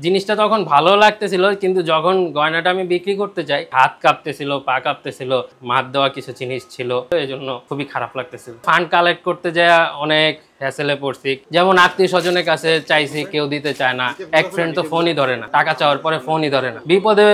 জিনিসটা তখন ভালো লাগতেছিল, কিন্তু যখন গয়নাটা আমি বিক্রি করতে যাই হাত কাঁপতেছিল, পা কাঁপতেছিল, মার দেওয়া কিছু জিনিস ছিল, এই জন্য খুবই খারাপ লাগতেছিল। ফান্ড কালেক্ট করতে যায় অনেক হ্যাসেলে পড়ছি, যেমন আত্মীয় স্বজনের কাছে চাইছি, কেউ দিতে চায় না। এক ফ্রেন্ড তো ফোনই ধরে না, টাকা চাওয়ার পরে ফোনই ধরে না। বিপদে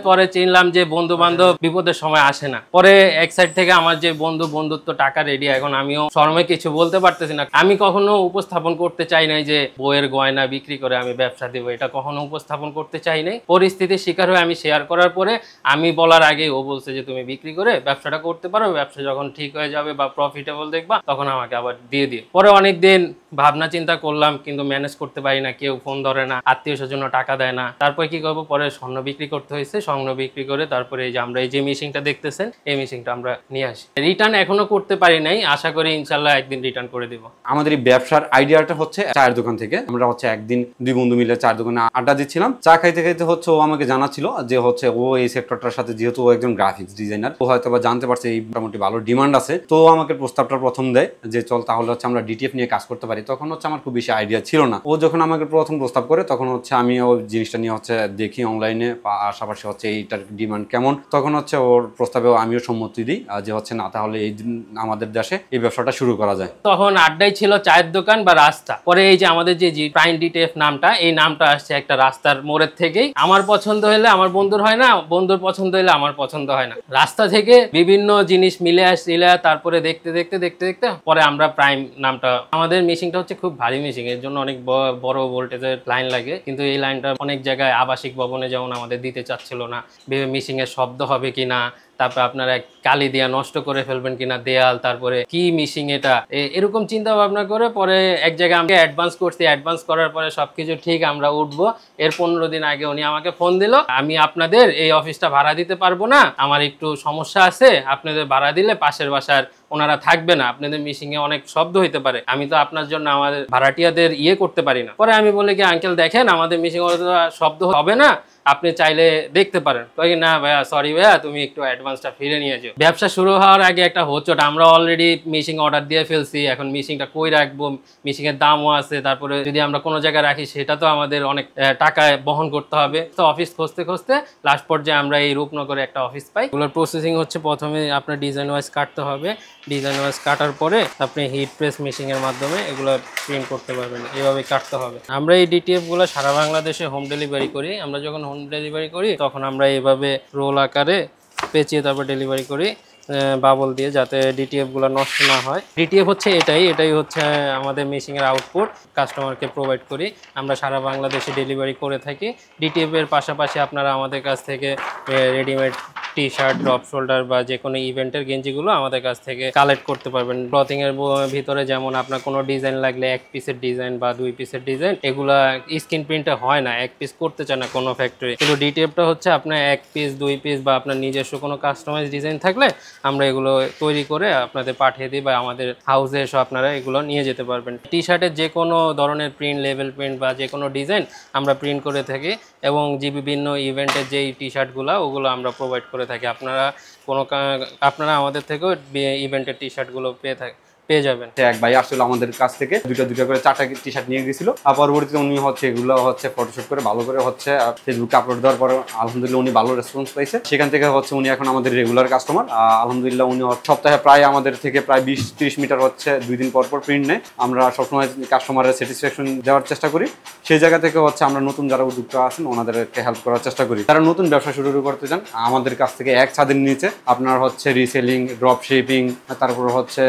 পরে চিনলাম যে বন্ধু বান্ধব বিপদের সময় আসে না। পরে এক সাইড থেকে আমার যে বন্ধুত্ব টাকা রেডি, এখন আমিও শরমে কিছু বলতে পারতেছি না। আমি কখনো উপস্থাপন করতে চাই নাই যে বইয়ের গয়না বিক্রি করে আমি ব্যবসা দিব, এটা কখনো উপস্থাপন করতে চাই নাই। পরিস্থিতির শিকার হয়ে আমি শেয়ার করার পরে আমি বলার আগে ও বলছে যে তুমি বিক্রি করে ব্যবসাটা করতে পারো, ব্যবসা যখন ঠিক হয়ে যাবে বা প্রফিটেবল দেখবা তখন আমাকে আবার দিয়ে দিও। পরে অনেক দিন ভাবনা চিন্তা করলাম, কিন্তু ম্যানেজ করতে পারি না, কেউ ফোন ধরে না, আত্মীয় স্বজন টাকা দেয় না। তারপরে কি করবো, পরে স্বর্ণ বিক্রি করতে হয়েছে। স্বর্ণ বিক্রি করে তারপরে এই যে আমরা এই যে মেশিনটা দেখতেছেন, এই মেশিনটা আমরা নিয়ে আসি। রিটার্ন এখনো করতে পারি নাই, আশা করি ইনশাল্লাহ একদিন রিটার্ন করে দিব। আমাদের এই ব্যবসার আইডিয়াটা হচ্ছে চায়ের দোকান থেকে। আমরা হচ্ছে একদিন দুই বন্ধু মিলে চায়ের দোকানে আড্ডা দিচ্ছিলাম, চা খাইতে খাইতে হচ্ছে ও আমাকে জানাচ্ছিল যে হচ্ছে ও এই সেক্টরটার সাথে, যেহেতু ও একজন গ্রাফিক্স ডিজাইনার, ও হয়তো বা জানতে পারছে এই মোটামুটি ভালো ডিমান্ড আছে। তো আমাকে প্রস্তাবটা প্রথম দেয় যে চল তাহলে হচ্ছে আমরা ডিটিএফ নিয়ে কাজ করতে পারি। তখন হচ্ছে আমার খুব বেশি আইডিয়া ছিল না। ও যখন আমাকে প্রথম প্রস্তাব করে তখন হচ্ছে আমি ওই জিনিসটা নিয়ে হচ্ছে দেখি অনলাইনে, পাশাপাশি হচ্ছে এইটার ডিমান্ড কেমন। তখন হচ্ছে ওর প্রস্তাবে আমিও সম্মতি দিই যে হচ্ছে না, তাহলে এই আমাদের দেশে এই ব্যবসাটা শুরু করা যায়। তখন আড্ডাই ছিল চায়ের দোকান বা রাস্তা। পরে এই যে আমাদের যে প্রাইম ডিটিএফ নামটা, এই নামটা আসছে একটা রাস্তার মোড়ের থেকেই। আমার পছন্দ হলে আমার বন্ধুর হয় না, বন্ধুর পছন্দ হলে আমার পছন্দ হয় না। রাস্তা থেকে বিভিন্ন জিনিস মিলে আসছিল, তারপরে দেখতে দেখতে দেখতে দেখতে পরে আমরা প্রাইম নামটা। আমাদের মেশিনটা হচ্ছে খুব ভারী মেশিন, এর জন্য অনেক বড় ভোল্টেজের লাইন লাগে, কিন্তু এই লাইনটা অনেক জায়গায় আবাসিক ভবনে যেমন আমাদের দিতে চাচ্ছিল না, মেশিনের শব্দ হবে কিনা, তারপর আপনারা কালি দিয়া নষ্ট করে ফেলবেন কিনা দেয়াল, তারপরে কি মিশিং এটা, এরকম চিন্তা ভাবনা করে পরে এক জায়গায় আমাকে অ্যাডভান্স করছি। অ্যাডভান্স করার পরে সবকিছু ঠিক, আমরা উঠবো। এর 15 দিন আগে উনি আমাকে ফোন দিল, আমি আপনাদের এই অফিসটা ভাড়া দিতে পারবো না, আমার একটু সমস্যা আছে, আপনাদের ভাড়া দিলে পাশের বাসার ওনারা থাকবে না, আপনাদের মিশিং এ অনেক শব্দ হইতে পারে, আমি তো আপনার জন্য আমাদের ভাড়াটিয়াদের করতে পারি না। পরে আমি বলি কি আঙ্কেল দেখেন, আমাদের মিশিং এ শব্দ হবে না, আপনি চাইলে দেখতে পারেন। না ভাইয়া, সরি ভাইয়া, তুমি একটু অ্যাডভান্সটা ফিরে নিয়ে যাও। ব্যবসা শুরু হওয়ার আগে একটা হোঁচট, আমরা অলরেডি মেশিন অর্ডার দিয়ে ফেলছি, এখন মেশিনটা কই রাখবো, মেশিনের দামও আছে, তারপরে যদি আমরা কোনো জায়গায় রাখি সেটা তো আমাদের অনেক টাকা বহন করতে হবে। তো অফিস খুঁজতে খুঁজতে লাস্ট পর্যায়ে আমরা এই রূপনগরে একটা অফিস পাই। এগুলোর প্রসেসিং হচ্ছে, প্রথমে আপনার ডিজাইন ওয়াইজ কাটতে হবে, ডিজাইন ওয়াইজ কাটার পরে আপনি হিট প্রেস মেশিনের মাধ্যমে এগুলো প্রিন্ট করতে পারবেন, এইভাবে কাটতে হবে। আমরা এই ডিটিএফ গুলো সারা বাংলাদেশে হোম ডেলিভারি করি। আমরা যখন হোম ডেলিভারি করি তখন আমরা এইভাবে রোল আকারে পেঁচিয়ে তারপর ডেলিভারি করি বাবল দিয়ে, যাতে ডিটিএফ গুলো নষ্ট না হয়। ডিটিএফ হচ্ছে এটাই হচ্ছে আমাদের মেশিনের আউটপুট, কাস্টমারকে প্রোভাইড করি। আমরা সারা বাংলাদেশে ডেলিভারি করে থাকি। ডিটিএফ এর পাশাপাশি আপনারা আমাদের কাছ থেকে readymade T shirt, drop shoulder বা যে কোনো ইভেন্টের গেঞ্জিগুলো আমাদের কাছ থেকে কালেক্ট করতে পারবেন। ক্লথিং এর ভিতরে যেমন আপনার কোনো ডিজাইন লাগলে, এক পিসের ডিজাইন বা 2 পিসের ডিজাইন, এগুলা স্ক্রিন প্রিন্টে হয় না, এক পিস করতে চায় না কোনো ফ্যাক্টরি। কিন্তু ডিটিএফটা হচ্ছে আপনার 1 পিস 2 পিস বা আপনার নিজস্ব কোনো কাস্টমাইজ ডিজাইন থাকলে আমরা এগুলো তৈরি করে আপনাদের পাঠিয়ে দিই, বা আমাদের হাউসে এসে আপনারা এগুলো নিয়ে যেতে পারবেন। টি শার্টের যে কোনো ধরনের প্রিন্ট, লেভেল প্রিন্ট বা যে কোনো ডিজাইন আমরা প্রিন্ট করে থাকি, এবং যে বিভিন্ন ইভেন্টের যেই টি শার্টগুলো ওগুলো আমরা প্রোভাইড করে থাকি। আপনারা আমাদের থেকেও ইভেন্টের টি শার্টগুলো পেয়ে যাবেন। এক ভাই আসলে আমাদের কাছ থেকে দুটা করে 4টা টি শার্ট নিয়ে গেছিল। পরবর্তীতে উনি হচ্ছে এগুলো হচ্ছে ফটোশুট করে ভালো করে হচ্ছে ফেসবুকে আপলোড দেওয়ার পর আলহামদুলিল্লাহ উনি ভালো রেসপন্স পাইছে। সেখান থেকে হচ্ছে উনি এখন আমাদের রেগুলার কাস্টমার। আলহামদুলিল্লাহ উনি সপ্তাহে প্রায় আমাদের থেকে প্রায় 20-30 মিটার হচ্ছে 2 দিন পর পর প্রিন্ট নেয়। আমরা সবসময় কাস্টমারের স্যাটিসফ্যাকশন দেওয়ার চেষ্টা করি। সেই জায়গা থেকে হচ্ছে আমরা নতুন যারা উদ্যোক্তা আছেন ওনাদেরকে হেল্প করার চেষ্টা করি। যারা নতুন ব্যবসা শুরু করতে চান আমাদের কাছ থেকে এক ছাদের নিচে আপনার হচ্ছে রিসেলিং, ড্রপ শিপিং, তারপর হচ্ছে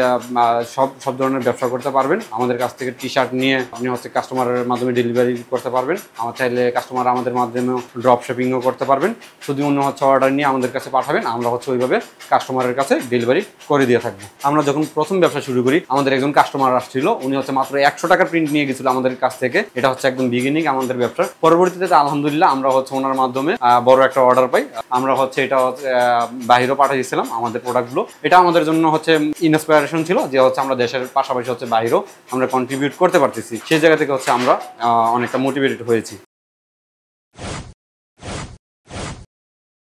সব ধরনের ব্যবসা করতে পারবেন। আমাদের কাছ থেকে টি শার্ট নিয়ে আপনি হচ্ছে কাস্টমারের মাধ্যমে ডেলিভারি করতে পারবেন। আমার চাইলে কাস্টমার আমাদের মাধ্যমে ড্রপ শিপিংও করতে পারবেন। শুধু অন্য হচ্ছে অর্ডার নিয়ে আমাদের কাছে পাঠাবেন, আমরা হচ্ছে ওইভাবে কাস্টমারের কাছে ডেলিভারি করে দিয়ে থাকবো। আমরা যখন প্রথম ব্যবসা শুরু করি আমাদের একজন কাস্টমার আসছিল, উনি হচ্ছে মাত্র 100 টাকার প্রিন্ট নিয়ে গেছিল আমাদের কাছ থেকে। এটা হচ্ছে একদম বিগিনিং আমাদের ব্যবসার। পরবর্তীতে আলহামদুলিল্লাহ আমরা হচ্ছে ওনার মাধ্যমে বড় একটা অর্ডার পাই। আমরা হচ্ছে এটা বাহিরেও পাঠিয়েছিলাম আমাদের প্রোডাক্টগুলো। এটা আমাদের জন্য হচ্ছে ইন্সপিরেশন ছিল যে হচ্ছে আমরা দেশের পাশাপাশি হচ্ছে বাইরেও আমরা কন্ট্রিবিউট করতে পারতেছি। সেই জায়গা থেকে হচ্ছে আমরা অনেকটা মোটিভেটেড হয়েছি।